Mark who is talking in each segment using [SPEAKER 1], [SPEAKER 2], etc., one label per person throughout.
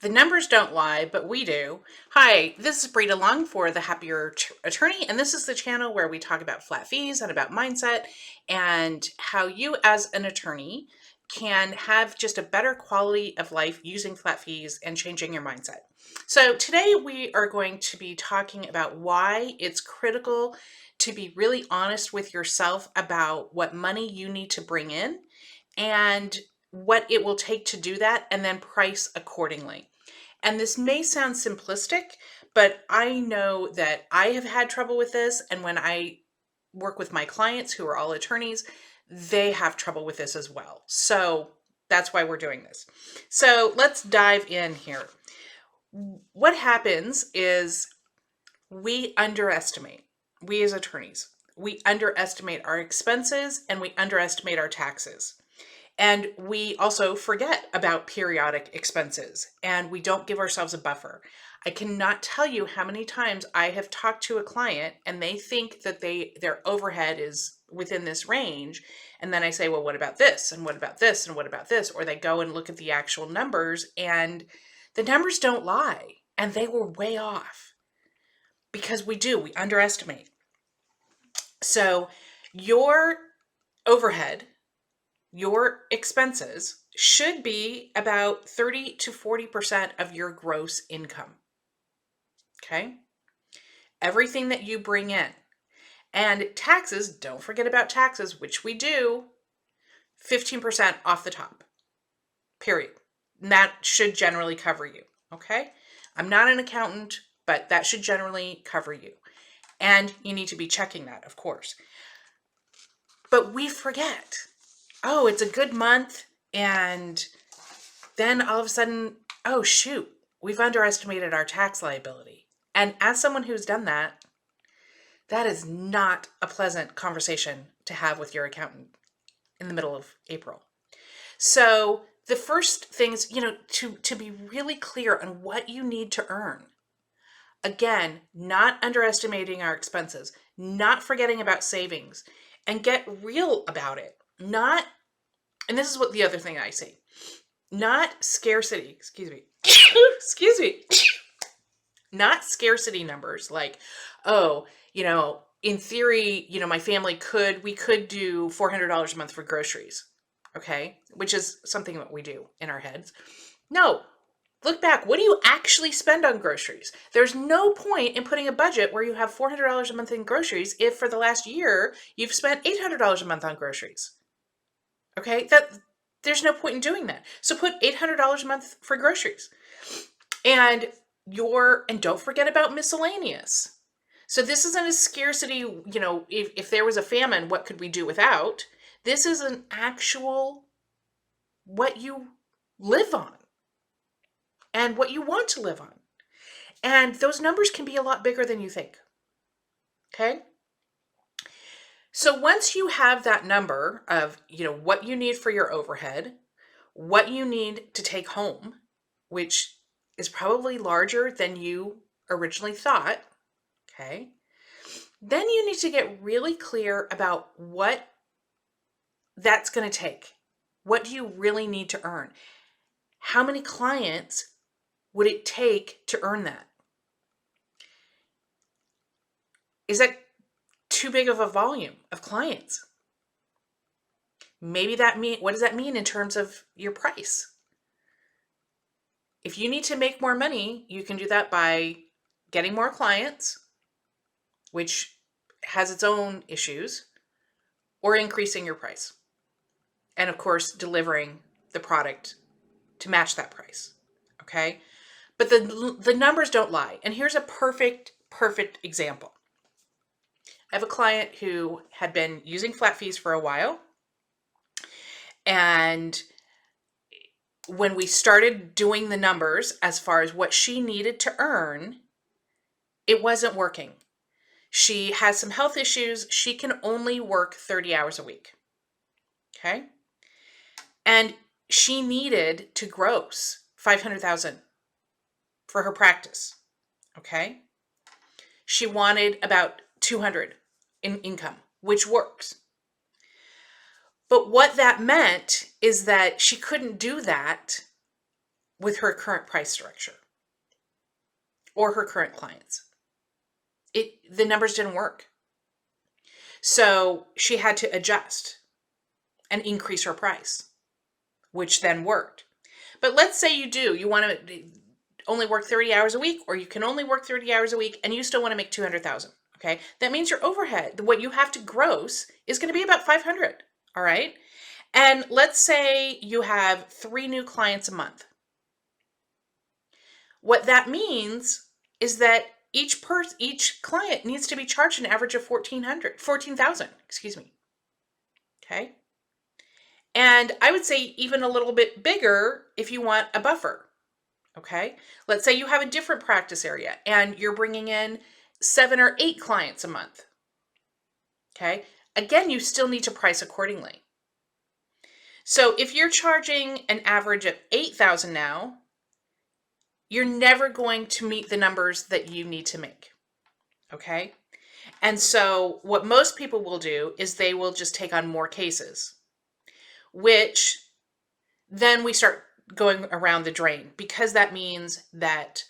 [SPEAKER 1] The numbers don't lie, but we do. Hi, this is Brita Long for The Happier Attorney, and this is the channel where we talk about flat fees and about mindset and how you as an attorney can have just a better quality of life using flat fees and changing your mindset. So today we are going to be talking about why it's critical to be really honest with yourself about what money you need to bring in and what it will take to do that, and then price accordingly. And this may sound simplistic, but I know that I have had trouble with this. And when I work with my clients who are all attorneys, they have trouble with this as well. So that's why we're doing this. So let's dive in here. What happens is we as attorneys, we underestimate our expenses and we underestimate our taxes. And we also forget about periodic expenses and we don't give ourselves a buffer. I cannot tell you how many times I have talked to a client and they think that their overhead is within this range. And then I say, well, what about this? And what about this? And what about this? Or they go and look at the actual numbers and the numbers don't lie. And they were way off because we underestimate. So your overhead, your expenses should be about 30 to 40% of your gross income. Okay? Everything that you bring in. And taxes, don't forget about taxes, which we do, 15% off the top. Period. And that should generally cover you. Okay? I'm not an accountant, but that should generally cover you. And you need to be checking that, of course. But we forget. Oh, it's a good month. And then all of a sudden, oh, shoot, we've underestimated our tax liability. And as someone who's done that, that is not a pleasant conversation to have with your accountant in the middle of April. So the first thing is, to be really clear on what you need to earn. Again, not underestimating our expenses, not forgetting about savings, and get real about it. And this is what the other thing I say, not scarcity, excuse me, not scarcity numbers like, oh, in theory, my family we could do $400 a month for groceries. Okay. Which is something that we do in our heads. No, look back. What do you actually spend on groceries? There's no point in putting a budget where you have $400 a month in groceries if for the last year you've spent $800 a month on groceries. Okay, there's no point in doing that. So put $800 a month for groceries. And don't forget about miscellaneous. So this isn't a scarcity, if there was a famine, what could we do without? This is an actual what you live on and what you want to live on. And those numbers can be a lot bigger than you think. Okay? So once you have that number of, what you need for your overhead, what you need to take home, which is probably larger than you originally thought, okay? Then you need to get really clear about what that's going to take. What do you really need to earn? How many clients would it take to earn that? Is that too big of a volume of clients? Maybe what does that mean in terms of your price? If you need to make more money, you can do that by getting more clients, which has its own issues, or increasing your price. And of course, delivering the product to match that price. Okay? But the numbers don't lie. And here's a perfect example. I have a client who had been using flat fees for a while. And when we started doing the numbers as far as what she needed to earn, it wasn't working. She has some health issues. She can only work 30 hours a week. Okay? And she needed to gross $500,000 for her practice. Okay? She wanted about $200,000 in income, which works. But what that meant is that she couldn't do that with her current price structure or her current clients. The numbers didn't work. So she had to adjust and increase her price, which then worked. But let's say you want to only work 30 hours a week, or you can only work 30 hours a week and you still want to make 200,000. Okay. That means your overhead, what you have to gross, is going to be about 500. All right. And let's say you have 3 new clients a month. What that means is that each client needs to be charged an average of 14,000, excuse me. Okay. And I would say even a little bit bigger if you want a buffer. Okay. Let's say you have a different practice area and you're bringing in 7 or 8 clients a month. Okay. Again, you still need to price accordingly. So if you're charging an average of 8,000 now, you're never going to meet the numbers that you need to make. Okay. And so what most people will do is they will just take on more cases, which then we start going around the drain, because that means that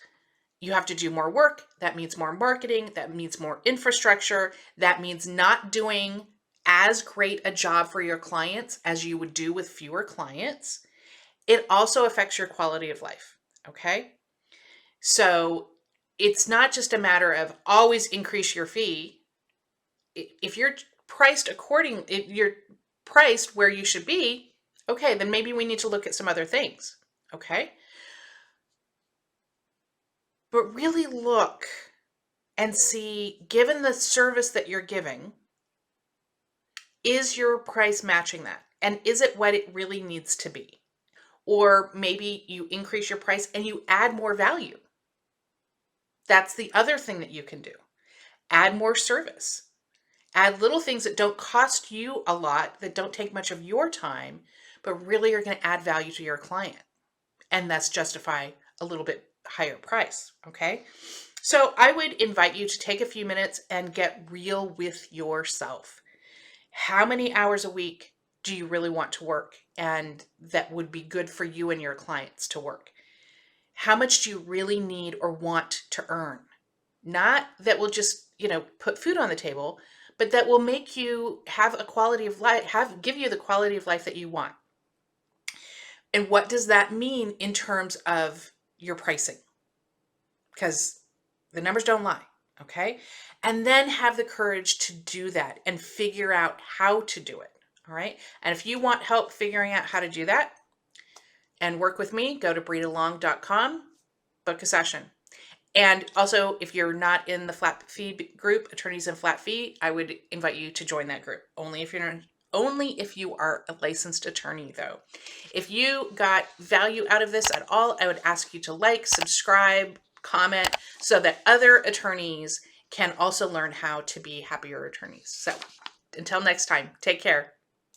[SPEAKER 1] you have to do more work. That means more marketing. That means more infrastructure. That means not doing as great a job for your clients as you would do with fewer clients. It also affects your quality of life. Okay. So it's not just a matter of always increase your fee. If you're priced if you're priced where you should be, okay, then maybe we need to look at some other things. Okay. But really look and see, given the service that you're giving, is your price matching that? And is it what it really needs to be? Or maybe you increase your price and you add more value. That's the other thing that you can do. Add more service. Add little things that don't cost you a lot, that don't take much of your time, but really are going to add value to your client. And thus justify a little bit higher price. Okay. So I would invite you to take a few minutes and get real with yourself. How many hours a week do you really want to work, and that would be good for you and your clients to work? How much do you really need or want to earn? Not that will just, put food on the table, but that will make you have a quality of life, give you the quality of life that you want. And what does that mean in terms of your pricing? Because the numbers don't lie. Okay. And then have the courage to do that and figure out how to do it. All right. And if you want help figuring out how to do that and work with me, go to breedalong.com, book a session. And also, if you're not in the flat fee group, Attorneys in Flat Fee, I would invite you to join that group. Only if you are a licensed attorney, though. If you got value out of this at all, I would ask you to like, subscribe, comment, so that other attorneys can also learn how to be happier attorneys. So until next time, take care.